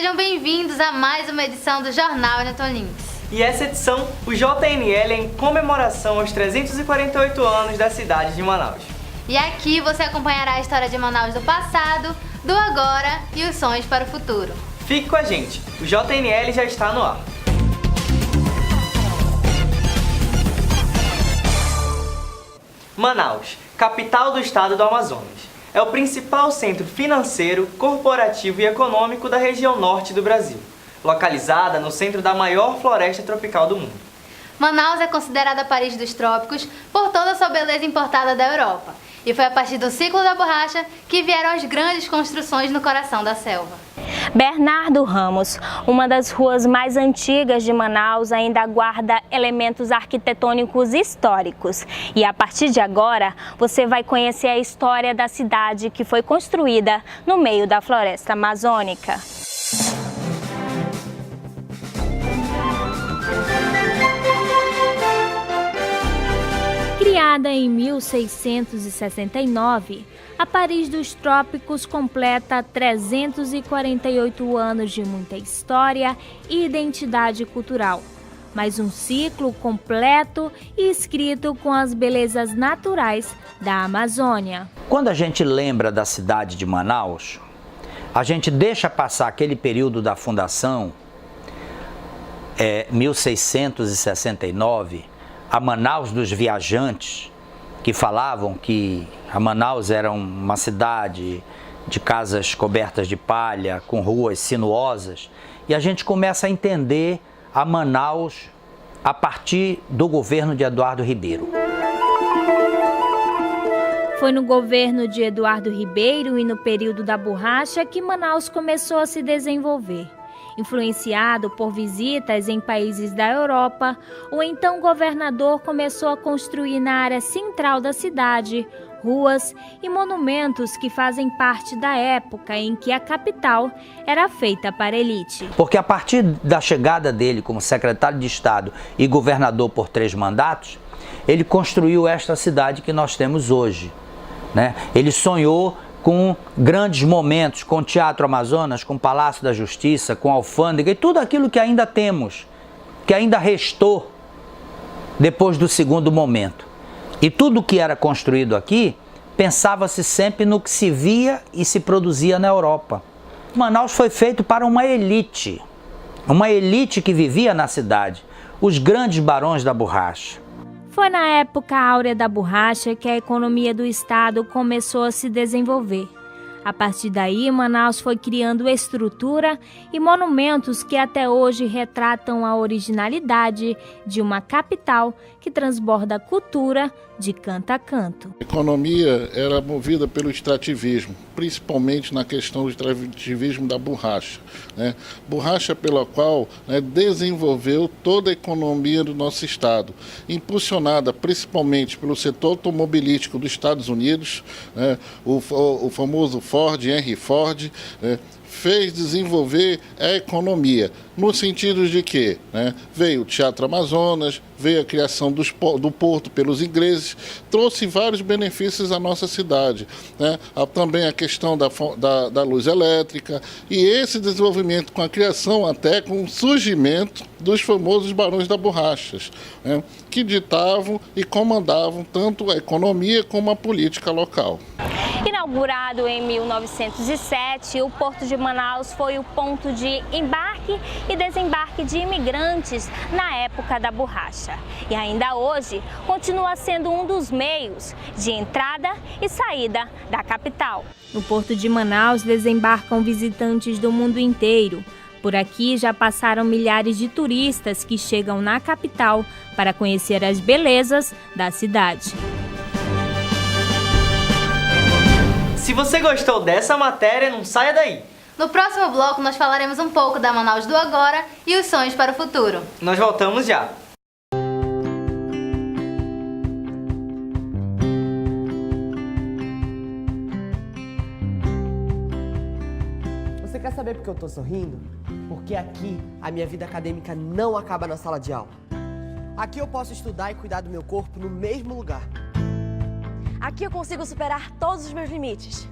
Sejam bem-vindos a mais uma edição do Jornal Newton Links. E essa edição, o JNL é em comemoração aos 348 anos da cidade de Manaus. E aqui você acompanhará a história de Manaus do passado, do agora e os sonhos para o futuro. Fique com a gente, o JNL já está no ar. Manaus, capital do estado do Amazonas. É o principal centro financeiro, corporativo e econômico da região norte do Brasil, localizada no centro da maior floresta tropical do mundo. Manaus é considerada a Paris dos trópicos por toda a sua beleza importada da Europa. E foi a partir do ciclo da borracha que vieram as grandes construções no coração da selva. Bernardo Ramos, uma das ruas mais antigas de Manaus, ainda guarda elementos arquitetônicos históricos. E a partir de agora, você vai conhecer a história da cidade que foi construída no meio da floresta amazônica. Criada em 1669, a Paris dos Trópicos completa 348 anos de muita história e identidade cultural. Mais um ciclo completo e escrito com as belezas naturais da Amazônia. Quando a gente lembra da cidade de Manaus, a gente deixa passar aquele período da fundação, 1669, a Manaus dos viajantes, que falavam que a Manaus era uma cidade de casas cobertas de palha, com ruas sinuosas, e a gente começa a entender a Manaus a partir do governo de Eduardo Ribeiro. Foi no governo de Eduardo Ribeiro e no período da borracha que Manaus começou a se desenvolver. Influenciado por visitas em países da Europa, o então governador começou a construir na área central da cidade ruas e monumentos que fazem parte da época em que a capital era feita para a elite. Porque a partir da chegada dele como secretário de Estado e governador por 3 mandatos, ele construiu esta cidade que nós temos hoje, né? Ele sonhou com grandes momentos, com o Teatro Amazonas, com o Palácio da Justiça, com a Alfândega e tudo aquilo que ainda temos, que ainda restou depois do segundo momento. E tudo que era construído aqui, pensava-se sempre no que se via e se produzia na Europa. Manaus foi feito para uma elite que vivia na cidade, os grandes barões da borracha. Foi na época áurea da borracha que a economia do estado começou a se desenvolver. A partir daí, Manaus foi criando estrutura e monumentos que até hoje retratam a originalidade de uma capital que transborda a cultura de canto a canto. A economia era movida pelo extrativismo, principalmente na questão do extrativismo da borracha, né? Borracha pela qual, né, desenvolveu toda a economia do nosso estado, impulsionada principalmente pelo setor automobilístico dos Estados Unidos, né, o famoso Ford, Henry Ford, né, fez desenvolver a economia, no sentido de que, né, veio o Teatro Amazonas, veio a criação do porto pelos ingleses, trouxe vários benefícios à nossa cidade, né? Também a questão da luz elétrica e esse desenvolvimento com a criação, até com o surgimento dos famosos barões da borrachas, né, que ditavam e comandavam tanto a economia como a política local. Inaugurado em 1907, o Porto de Manaus foi o ponto de embarque e desembarque de imigrantes na época da borracha. E ainda hoje continua sendo um dos meios de entrada e saída da capital. No Porto de Manaus desembarcam visitantes do mundo inteiro. Por aqui já passaram milhares de turistas que chegam na capital para conhecer as belezas da cidade. Se você gostou dessa matéria, não saia daí. No próximo bloco nós falaremos um pouco da Manaus do agora e os sonhos para o futuro. Nós voltamos já. Você quer saber por que eu tô sorrindo? Porque aqui a minha vida acadêmica não acaba na sala de aula. Aqui eu posso estudar e cuidar do meu corpo no mesmo lugar. Aqui eu consigo superar todos os meus limites.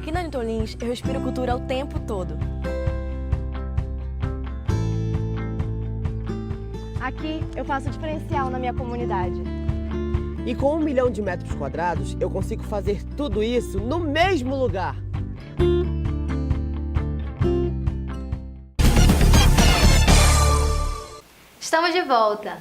Aqui na Newton Lins, eu respiro cultura o tempo todo. Aqui, eu faço diferencial na minha comunidade. E com 1 milhão de metros quadrados, eu consigo fazer tudo isso no mesmo lugar. Estamos de volta.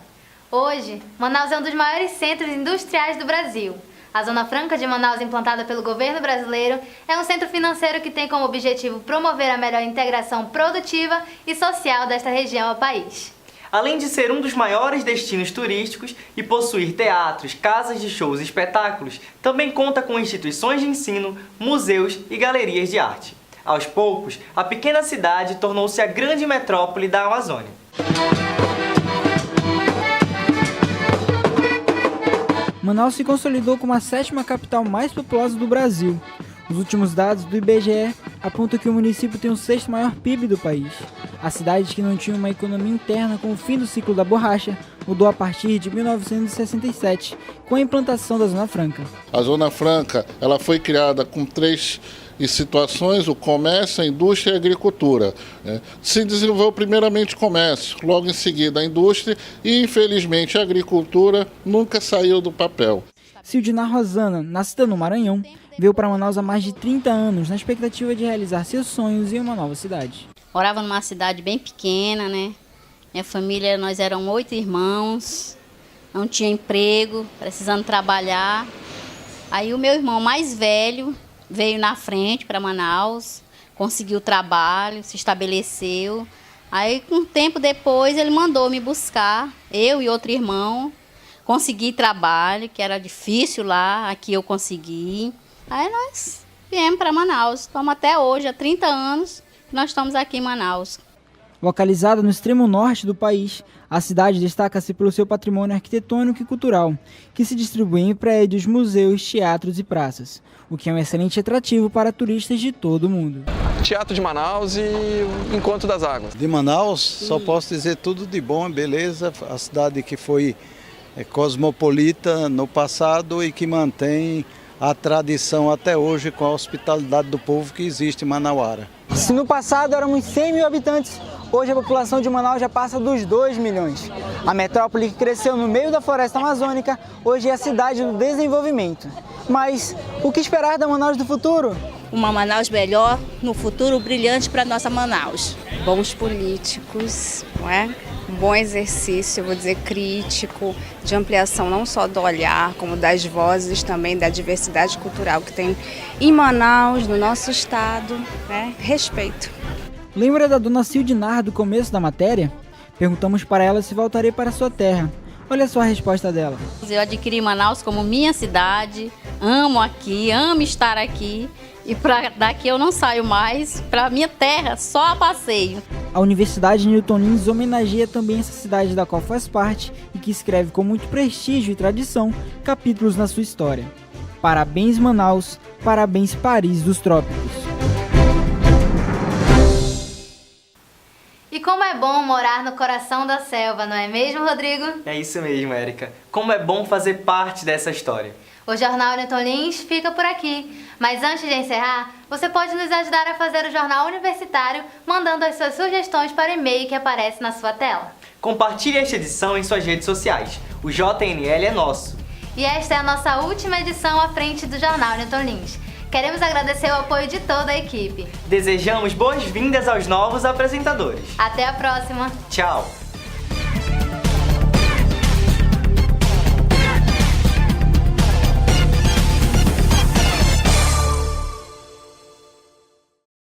Hoje, Manaus é um dos maiores centros industriais do Brasil. A Zona Franca de Manaus, implantada pelo governo brasileiro, é um centro financeiro que tem como objetivo promover a melhor integração produtiva e social desta região ao país. Além de ser um dos maiores destinos turísticos e possuir teatros, casas de shows e espetáculos, também conta com instituições de ensino, museus e galerias de arte. Aos poucos, a pequena cidade tornou-se a grande metrópole da Amazônia. Manaus se consolidou como a 7ª capital mais populosa do Brasil. Os últimos dados do IBGE apontam que o município tem o 6º maior PIB do país. A cidade, que não tinha uma economia interna com o fim do ciclo da borracha, mudou a partir de 1967, com a implantação da Zona Franca. A Zona Franca ela foi criada com 3 situações: o comércio, a indústria e a agricultura. Se desenvolveu primeiramente o comércio, logo em seguida a indústria e, infelizmente, a agricultura nunca saiu do papel. Sildinar Rosana, nascida no Maranhão, veio para Manaus há mais de 30 anos na expectativa de realizar seus sonhos em uma nova cidade. Morava numa cidade bem pequena, né? Minha família, nós éramos 8 irmãos, não tinha emprego, precisando trabalhar. Aí o meu irmão mais velho veio na frente para Manaus, conseguiu trabalho, se estabeleceu. Aí, um tempo depois, ele mandou me buscar, eu e outro irmão. Consegui trabalho, que era difícil lá, aqui eu consegui. Aí nós viemos para Manaus. Estamos até hoje, há 30 anos, que nós estamos aqui em Manaus. Localizada no extremo norte do país, a cidade destaca-se pelo seu patrimônio arquitetônico e cultural, que se distribui em prédios, museus, teatros e praças, o que é um excelente atrativo para turistas de todo o mundo. Teatro de Manaus e o Encontro das Águas. De Manaus, só posso dizer tudo de bom, beleza. A cidade que foi cosmopolita no passado e que mantém a tradição até hoje com a hospitalidade do povo que existe em Manauara. Se no passado éramos 100 mil habitantes, hoje a população de Manaus já passa dos 2 milhões. A metrópole que cresceu no meio da floresta amazônica, hoje é a cidade do desenvolvimento. Mas o que esperar da Manaus do futuro? Uma Manaus melhor, no futuro brilhante para nossa Manaus. Bons políticos, não é? Um bom exercício, eu vou dizer, crítico, de ampliação não só do olhar, como das vozes, também da diversidade cultural que tem em Manaus, no nosso estado, né? Respeito. Lembra da dona Sildinar do começo da matéria? Perguntamos para ela se voltaria para sua terra. Olha só a resposta dela. Eu adquiri Manaus como minha cidade, amo aqui, amo estar aqui. E daqui eu não saio mais, para minha terra, só a passeio. A Universidade Newton Lins homenageia também essa cidade da qual faz parte e que escreve com muito prestígio e tradição capítulos na sua história. Parabéns Manaus, parabéns Paris dos Trópicos. E como é bom morar no coração da selva, não é mesmo, Rodrigo? É isso mesmo, Érica. Como é bom fazer parte dessa história. O Jornal Newton Lins fica por aqui. Mas antes de encerrar, você pode nos ajudar a fazer o Jornal Universitário mandando as suas sugestões para o e-mail que aparece na sua tela. Compartilhe esta edição em suas redes sociais. O JNL é nosso. E esta é a nossa última edição à frente do Jornal Newton Lins. Queremos agradecer o apoio de toda a equipe. Desejamos boas-vindas aos novos apresentadores. Até a próxima. Tchau.